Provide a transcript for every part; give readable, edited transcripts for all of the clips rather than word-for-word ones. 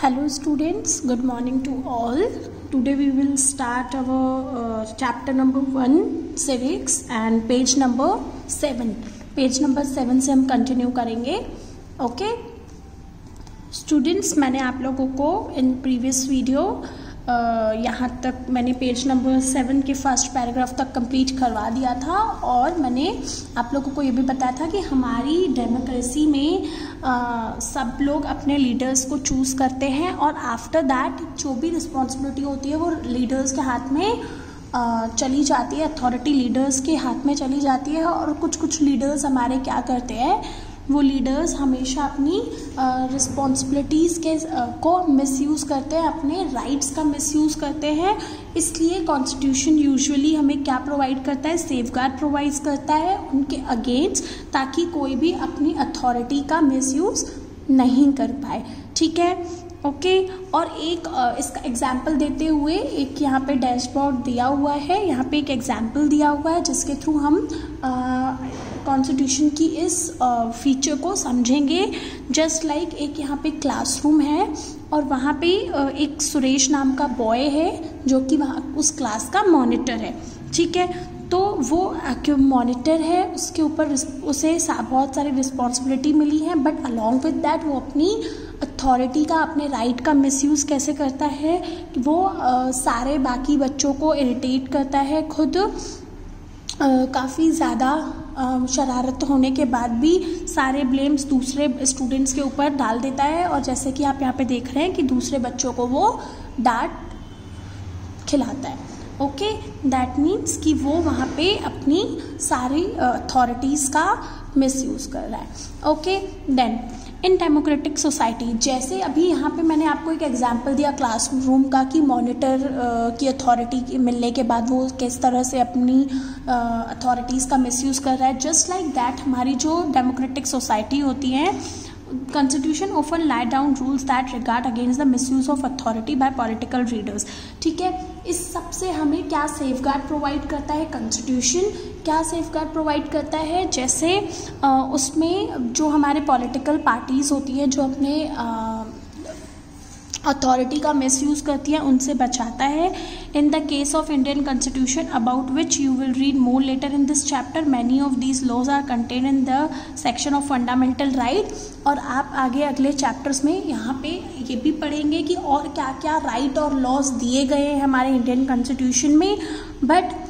Hello students, good morning to all. Today we will start our chapter number 1 civics and page number 7. Page number 7 से हम continue करेंगे. Okay students, मैंने आप लोगों को in previous video यहाँ तक मैंने पेज नंबर 7 के फर्स्ट पैराग्राफ तक कंप्लीट करवा दिया था और मैंने आप लोगों को ये भी बताया था कि हमारी डेमोक्रेसी में सब लोग अपने लीडर्स को चूज़ करते हैं और आफ्टर दैट जो भी रिस्पॉन्सिबिलिटी होती है वो लीडर्स के हाथ में चली जाती है, अथॉरिटी लीडर्स के हाथ में चली जाती है. और कुछ लीडर्स हमारे क्या करते हैं, वो लीडर्स हमेशा अपनी रिस्पॉन्सिबिलिटीज़ को मिसयूज़ करते हैं, अपने राइट्स का मिसयूज़ करते हैं. इसलिए कॉन्स्टिट्यूशन यूजुअली हमें क्या प्रोवाइड करता है, सेफगार्ड प्रोवाइड करता है उनके अगेंस्ट, ताकि कोई भी अपनी अथॉरिटी का मिसयूज़ नहीं कर पाए. ठीक है, ओके. और एक इसका एग्जाम्पल देते हुए एक यहाँ पे डैशबोर्ड दिया हुआ है, यहाँ पे एक एग्जाम्पल दिया हुआ है जिसके थ्रू हम कॉन्स्टिट्यूशन की इस फीचर को समझेंगे. जस्ट लाइक एक यहाँ पे क्लासरूम है और वहाँ पे एक सुरेश नाम का बॉय है जो कि वहाँ उस क्लास का मॉनिटर है. ठीक है, तो वो मॉनिटर है, उसके ऊपर उसे बहुत सारी रिस्पॉन्सिबिलिटी मिली है, बट अलॉन्ग विद दैट वो अपनी अथॉरिटी का, अपने राइट का मिसयूज़ कैसे करता है, वो सारे बाकी बच्चों को इरिटेट करता है. खुद काफ़ी ज़्यादा शरारत होने के बाद भी सारे ब्लेम्स दूसरे स्टूडेंट्स के ऊपर डाल देता है. और जैसे कि आप यहाँ पे देख रहे हैं कि दूसरे बच्चों को वो डांट खिलाता है. ओके, दैट मीन्स कि वो वहाँ पे अपनी सारी अथॉरिटीज़ का मिसयूज़ कर रहा है. Okay, then in democratic society, जैसे अभी यहाँ पे मैंने आपको एक एग्जांपल दिया क्लासरूम का कि मॉनिटर की अथॉरिटी मिलने के बाद वो किस तरह से अपनी अथॉरिटीज़ का मिसयूज़ कर रहा है. जस्ट लाइक दैट हमारी जो डेमोक्रेटिक सोसाइटी होती है, Constitution often lie down rules that regard against the misuse of authority by political leaders. ठीक है, इस सब से हमें क्या सेफगार्ड प्रोवाइड करता है कॉन्स्टिट्यूशन, क्या सेफगार्ड प्रोवाइड करता है. जैसे उसमें जो हमारे पॉलिटिकल पार्टीज़ होती है जो अपने अथॉरिटी का मिसयूज़ करती है उनसे बचाता है. In the case of Indian constitution about which you will read more later in this chapter, many of these laws are contain in the section of fundamental right. और आप आगे अगले चैप्टर्स में यहाँ पे ये भी पढ़ेंगे कि और क्या क्या राइट और लॉज दिए गए हैं हमारे इंडियन कॉन्स्टिट्यूशन में. बट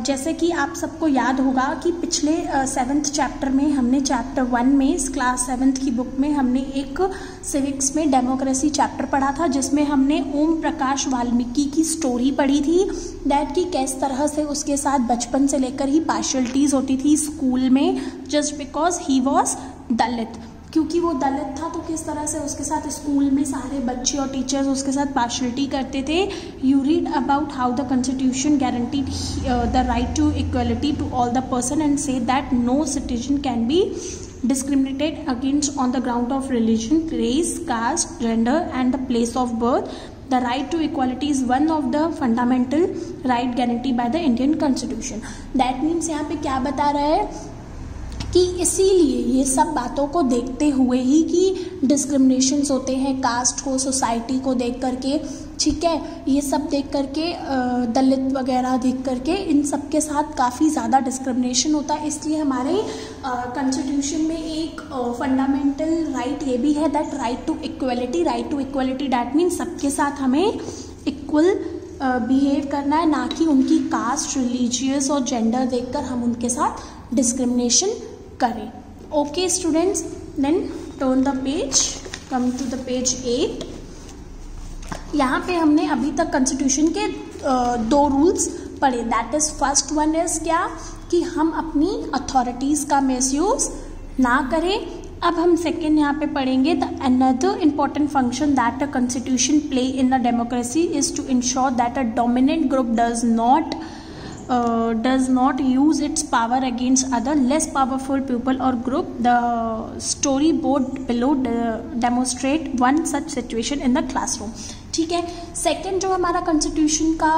जैसे कि आप सबको याद होगा कि पिछले 7th चैप्टर में हमने चैप्टर 1 में इस क्लास 7th की बुक में हमने एक सिविक्स में डेमोक्रेसी चैप्टर पढ़ा था जिसमें हमने ओम प्रकाश वाल्मीकि की स्टोरी पढ़ी थी. दैट कि किस तरह से उसके साथ बचपन से लेकर ही पार्शलिटीज़ होती थी स्कूल में, जस्ट बिकॉज ही वॉज दलित. क्योंकि वो दलित था तो किस तरह से उसके साथ स्कूल में सारे बच्चे और टीचर्स उसके साथ पार्शलिटी करते थे. You read about how the constitution guaranteed the right to equality to all the person and say that no citizen can be discriminated against on the ground of religion, race, caste, gender and the place of birth. The right to equality is one of the fundamental right guaranteed by the Indian Constitution. That means यहाँ पे क्या बता रहा है कि इसीलिए ये सब बातों को देखते हुए ही कि डिस्क्रिमिनेशंस होते हैं कास्ट को, सोसाइटी को देख करके. ठीक है, ये सब देख करके दलित वगैरह देख करके इन सब के साथ काफ़ी ज़्यादा डिस्क्रिमिनेशन होता है. इसलिए हमारे कॉन्स्टिट्यूशन में एक फंडामेंटल राइट ये भी है, that right to equality. Right to equality that means सबके साथ हमें इक्वल बिहेव करना है, ना कि उनकी कास्ट, रिलीजियस और जेंडर देखकर हम उनके साथ डिस्क्रिमिनेशन करें. Okay students, then turn the page, come to the page 8. यहाँ पे हमने अभी तक कॉन्स्टिट्यूशन के 2 रूल्स पढ़े. That is first one is क्या, कि हम अपनी अथॉरिटीज़ का मिसयूज़ ना करें. अब हम सेकेंड यहाँ पे पढ़ेंगे the another important function that a constitution play in a democracy is to ensure that a dominant group does not use its power against other less powerful people or group. The storyboard below demonstrate one such situation in the classroom. ठीक है, second जो हमारा constitution का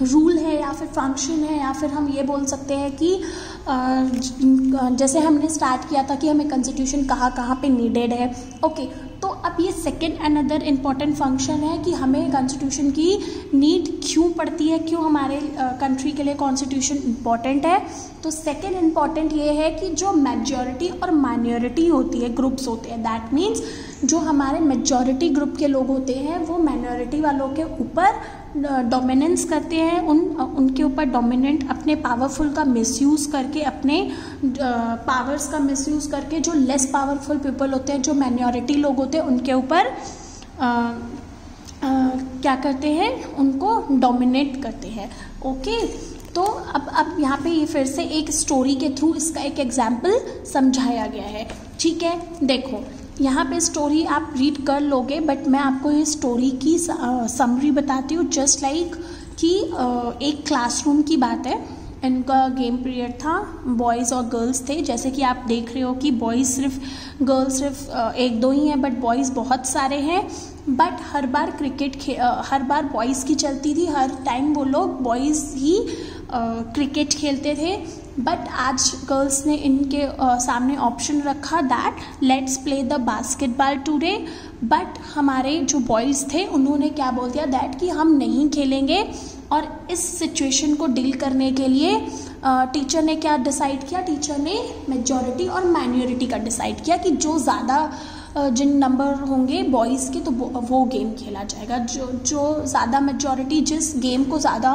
rule है या फिर function है, या फिर हम ये बोल सकते हैं कि जैसे हमने स्टार्ट किया था कि हमें कॉन्स्टिट्यूशन कहाँ कहाँ पे नीडेड है. ओके, तो अब ये सेकेंड अनदर इम्पॉर्टेंट फंक्शन है कि हमें कॉन्स्टिट्यूशन की नीड क्यों पड़ती है, क्यों हमारे कंट्री के लिए कॉन्स्टिट्यूशन इम्पॉर्टेंट है। तो सेकेंड इम्पॉर्टेंट ये है कि जो मेजॉरिटी और माइनॉरिटी होती है, ग्रुप्स होते हैं, दैट मीन्स जो हमारे मेजॉरिटी ग्रुप के लोग होते हैं वो माइनॉरिटी वालों के ऊपर डोमिनेंस करते हैं, उनके ऊपर डोमिनेंट अपने पावरफुल का मिसयूज़ करके, अपने पावर्स का मिसयूज़ करके जो लेस पावरफुल पीपल होते हैं, जो माइनॉरिटी लोग होते हैं, उनके ऊपर क्या करते हैं, उनको डोमिनेट करते हैं। ओके, तो अब यहाँ पे ये फिर से एक स्टोरी के थ्रू इसका एक एग्जाम्पल समझाया गया है। ठीक है, देखो यहाँ पे स्टोरी आप रीड कर लोगे, बट मैं आपको ये स्टोरी की समरी बताती हूँ। जस्ट लाइक कि एक क्लासरूम की बात है, इनका गेम पीरियड था, बॉयज़ और गर्ल्स थे। जैसे कि आप देख रहे हो कि बॉयज़ सिर्फ, गर्ल्स सिर्फ एक दो ही हैं, बट बॉयज़ बहुत सारे हैं। But her bar her bar boys की चलती थी, हर टाइम वो लोग बॉयज़ ही क्रिकेट खेलते थे। बट आज गर्ल्स ने इनके सामने ऑप्शन रखा that let's play the basketball today. But हमारे जो बॉयज़ थे उन्होंने क्या बोल दिया दैट कि हम नहीं खेलेंगे। और इस सिचुएशन को डील करने के लिए टीचर ने क्या डिसाइड किया, टीचर ने मेजॉरिटी और माइनॉरिटी का डिसाइड किया कि जो ज़्यादा जिन नंबर होंगे बॉयज़ के तो वो गेम खेला जाएगा, जो ज़्यादा मेजॉरिटी जिस गेम को ज़्यादा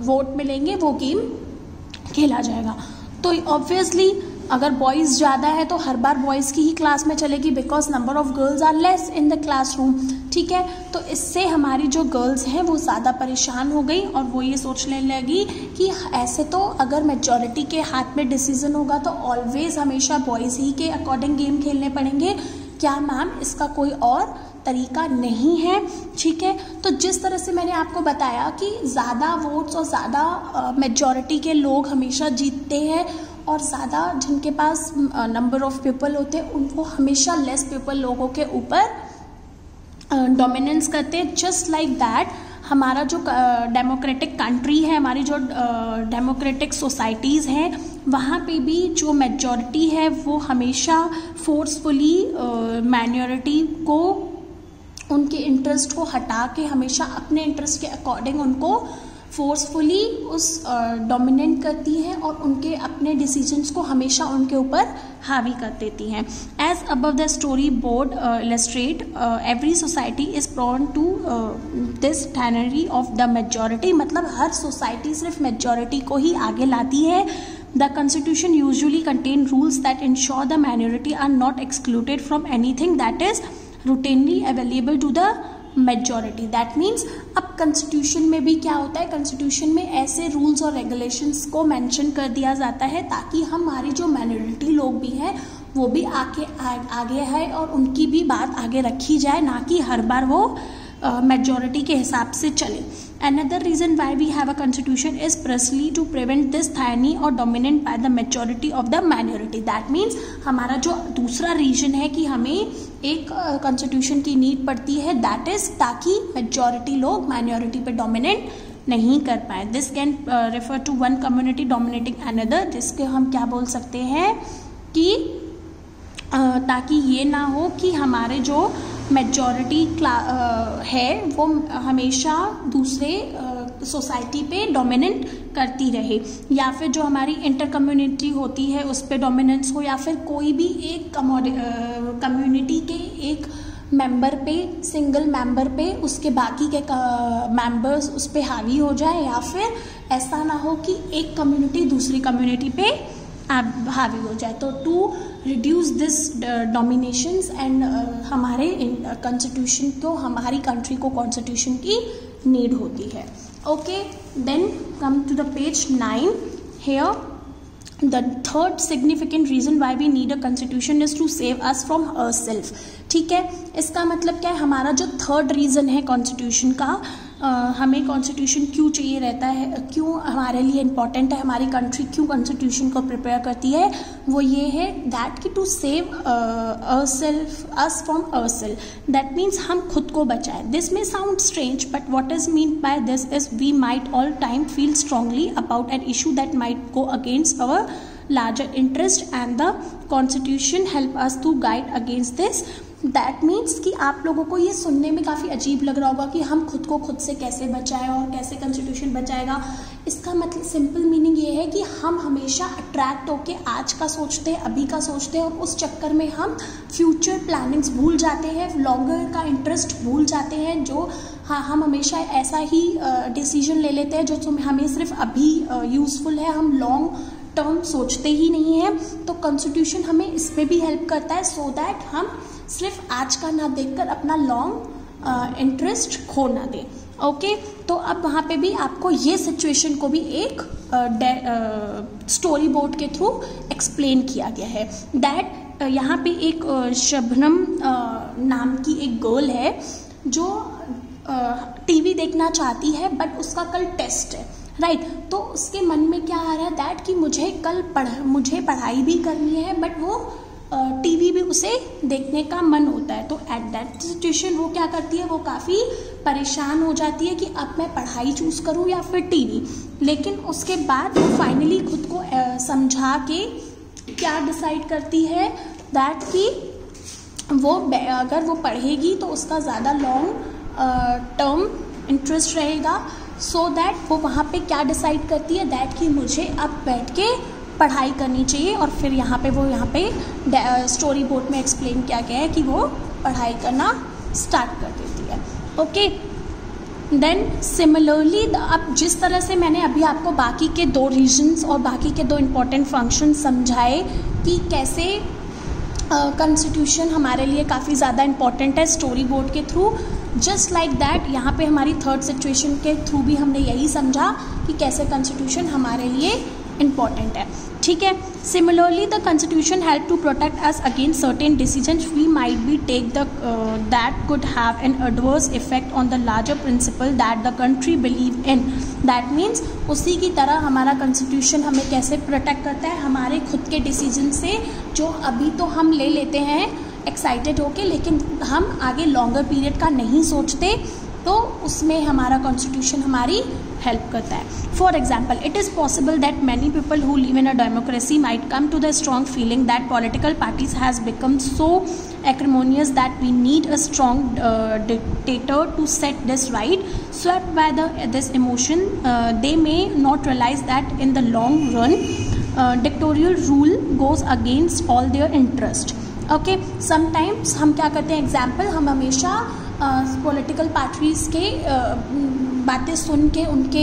वोट मिलेंगे वो गेम खेला जाएगा। तो ऑब्वियसली अगर बॉयज़ ज़्यादा है तो हर बार बॉयज़ की ही क्लास में चलेगी, because number of girls are less in the classroom. ठीक है, तो इससे हमारी जो गर्ल्स हैं वो ज़्यादा परेशान हो गई और वो ये सोचने लगी कि ऐसे तो अगर मेजॉरिटी के हाथ में डिसीजन होगा तो ऑलवेज़ हमेशा बॉयज़ ही के अकॉर्डिंग गेम खेलने पड़ेंगे। क्या मैम इसका कोई और तरीका नहीं है? ठीक है, तो जिस तरह से मैंने आपको बताया कि ज़्यादा वोट्स और ज़्यादा मेजॉरिटी के लोग हमेशा जीतते हैं और ज़्यादा जिनके पास नंबर ऑफ पीपल होते हैं उनको हमेशा लेस पीपल लोगों के ऊपर डोमिनेंस करते हैं। जस्ट लाइक दैट हमारा जो डेमोक्रेटिक कंट्री है, हमारी जो डेमोक्रेटिक सोसाइटीज़ हैं, वहाँ पे भी जो मेजॉरिटी है वो हमेशा फोर्सफुली माइनॉरिटी को, उनके इंटरेस्ट को हटा के हमेशा अपने इंटरेस्ट के अकॉर्डिंग उनको फोर्सफुली डोमिनेट करती हैं और उनके अपने डिसीजंस को हमेशा उनके ऊपर हावी कर देती हैं। As above the story board illustrate, every society is prone to this tyranny of the majority. मतलब हर सोसाइटी सिर्फ मेजॉरिटी को ही आगे लाती है। The Constitution usually contain rules that ensure the minority are not excluded from anything that is routinely available to the majority. That means अब Constitution में भी क्या होता है, Constitution में ऐसे rules और regulations को mention कर दिया जाता है ताकि हमारी जो minority लोग भी हैं वो भी आगे है और उनकी भी बात आगे रखी जाए, ना कि हर बार वो majority के हिसाब से चले। Another reason why we have a constitution is precisely to prevent this tyranny or dominant by the majority of the minority. That means हमारा जो दूसरा रीजन है कि हमें एक constitution की नीड पड़ती है, that is ताकि majority लोग minority पे dominate नहीं कर पाए। This can refer to one community dominating another, जिसके हम क्या बोल सकते हैं कि ताकि ये ना हो कि हमारे जो मेजॉरिटी है वो हमेशा दूसरे सोसाइटी पे डोमिनेंट करती रहे, या फिर जो हमारी इंटर कम्युनिटी होती है उस पर डोमिनेंस हो, या फिर कोई भी एक कम्युनिटी के एक मेंबर पे, सिंगल मेंबर पे उसके बाकी के मेंबर्स उस पर हावी हो जाए, या फिर ऐसा ना हो कि एक कम्युनिटी दूसरी कम्युनिटी पे हावी हो जाए। तो to reduce this dominations and हमारे कॉन्स्टिट्यूशन को, हमारी कंट्री को कॉन्स्टिट्यूशन की नीड होती है। Okay, then come to the page 9 here. The third significant reason why we need a constitution is to save us from ourselves. ठीक है, इसका मतलब क्या है, हमारा जो थर्ड रीज़न है कॉन्स्टिट्यूशन का, हमें कॉन्स्टिट्यूशन क्यों चाहिए रहता है, क्यों हमारे लिए इम्पॉर्टेंट है, हमारी कंट्री क्यों कॉन्स्टिट्यूशन को प्रिपेयर करती है, वो ये है दैट कि to save us from ourself. That means हम खुद को बचाएं। This may sound strange but what is mean by this is we might all time feel strongly about an issue that might go against our larger interest and the constitution help us to guide against this. That means कि आप लोगों को ये सुनने में काफ़ी अजीब लग रहा होगा कि हम खुद को खुद से कैसे बचाएं और कैसे कॉन्स्टिट्यूशन बचाएगा। इसका मतलब सिंपल मीनिंग ये है कि हम हमेशा अट्रैक्ट होके आज का सोचते हैं, अभी का सोचते हैं, और उस चक्कर में हम फ्यूचर प्लानिंग्स भूल जाते हैं, लॉन्गर का इंटरेस्ट भूल जाते हैं। जो हाँ, हम हमेशा ऐसा ही डिसीजन ले लेते हैं जो हमें सिर्फ अभी यूज़फुल है, हम लॉन्ग टर्म सोचते ही नहीं है। तो कॉन्स्टिट्यूशन हमें इसमें भी हेल्प करता है, सो दैट हम सिर्फ आज का ना देखकर अपना लॉन्ग इंटरेस्ट खो ना दें। ओके, तो अब वहाँ पे भी आपको ये सिचुएशन को भी एक स्टोरी बोर्ड के थ्रू एक्सप्लेन किया गया है। दैट यहाँ पे एक शबनम नाम की एक गर्ल है जो टीवी देखना चाहती है, बट उसका कल टेस्ट है, राइट। तो उसके मन में क्या आ रहा है दैट कि मुझे कल मुझे पढ़ाई भी करनी है, बट वो टीवी भी उसे देखने का मन होता है। तो एट दैट सिचुएशन वो क्या करती है, वो काफ़ी परेशान हो जाती है कि अब मैं पढ़ाई चूज़ करूँ या फिर टीवी। लेकिन उसके बाद वो फाइनली खुद को समझा के क्या डिसाइड करती है दैट कि वो अगर वो पढ़ेगी तो उसका ज़्यादा लॉन्ग टर्म इंटरेस्ट रहेगा। सो दैट वो वहाँ पे क्या डिसाइड करती है दैट कि मुझे अब बैठ के पढ़ाई करनी चाहिए। और फिर यहाँ पे स्टोरी बोर्ड में एक्सप्लेन किया गया है कि वो पढ़ाई करना स्टार्ट कर देती है। ओके, देन सिमिलरली अब जिस तरह से मैंने अभी आपको बाकी के 2 रीजन्स और बाकी के 2 इम्पॉर्टेंट फंक्शन समझाए कि कैसे कॉन्स्टिट्यूशन हमारे लिए काफ़ी ज़्यादा इम्पॉर्टेंट है स्टोरी बोर्ड के थ्रू, जस्ट लाइक दैट यहाँ पे हमारी थर्ड सिचुएशन के थ्रू भी हमने यही समझा कि कैसे कॉन्स्टिट्यूशन हमारे लिए इम्पॉर्टेंट है। ठीक है, similarly the constitution help to protect us against certain decisions we might be take the that could have an adverse effect on the larger principle that the country believe in. That means उसी की तरह हमारा constitution हमें कैसे protect करता है हमारे खुद के डिसीजन से, जो अभी तो हम ले लेते हैं एक्साइटेड होके, लेकिन हम आगे लॉन्गर पीरियड का नहीं सोचते, तो उसमें हमारा कॉन्स्टिट्यूशन हमारी हेल्प करता है। For example, it is possible that many people who live in a democracy might come to the strong feeling that political parties has become so acrimonious that we need a strong dictator to set this right. Swept by this emotion, they may not realize that in the long run, dictatorial rule goes against all their interest. Okay, sometimes हम क्या करते हैं, example, हम हमेशा political parties के बातें सुन के, उनके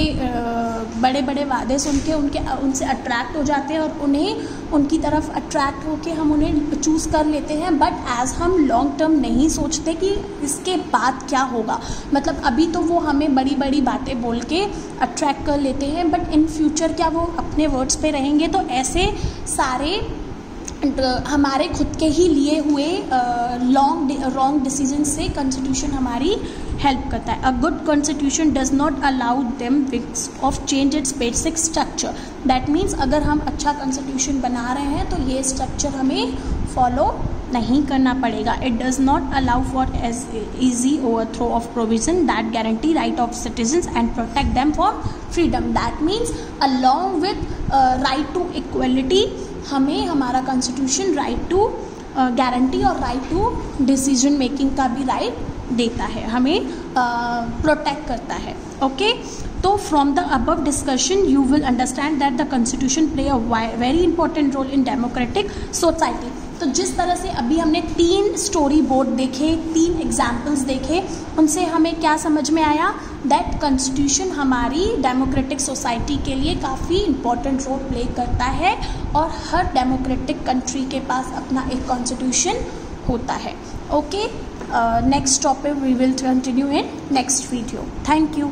बड़े बड़े वादे सुन के उनसे अट्रैक्ट हो जाते हैं और उनकी तरफ अट्रैक्ट होके हम उन्हें चूज़ कर लेते हैं। बट एज हम लॉन्ग टर्म नहीं सोचते कि इसके बाद क्या होगा। मतलब अभी तो वो हमें बड़ी बड़ी बातें बोल के अट्रैक्ट कर लेते हैं, बट इन फ्यूचर क्या वो अपने वर्ड्स पे रहेंगे। तो ऐसे सारे हमारे खुद के ही लिए हुए रॉन्ग डिसीजन से कॉन्स्टिट्यूशन हमारी हेल्प करता है। A good constitution does not allow them of change it's basic structure. That means अगर हम अच्छा कॉन्स्टिट्यूशन बना रहे हैं तो ये स्ट्रक्चर हमें फॉलो नहीं करना पड़ेगा। It does not allow for as easy overthrow of provision that guarantee right of citizens and protect them for freedom. That means along with right to equality हमें हमारा कॉन्स्टिट्यूशन राइट टू गारंटी और right to decision making का भी right देता है, हमें protect करता है। ओके, तो from the above discussion you will understand that the constitution play a very important role in democratic society. तो जिस तरह से अभी हमने 3 स्टोरी बोर्ड देखे, 3 एग्जाम्पल्स देखे, उनसे हमें क्या समझ में आया दैट कॉन्स्टिट्यूशन हमारी डेमोक्रेटिक सोसाइटी के लिए काफ़ी इंपॉर्टेंट रोल प्ले करता है और हर डेमोक्रेटिक कंट्री के पास अपना एक कॉन्स्टिट्यूशन होता है। Okay, next topic we will continue in next video. Thank you.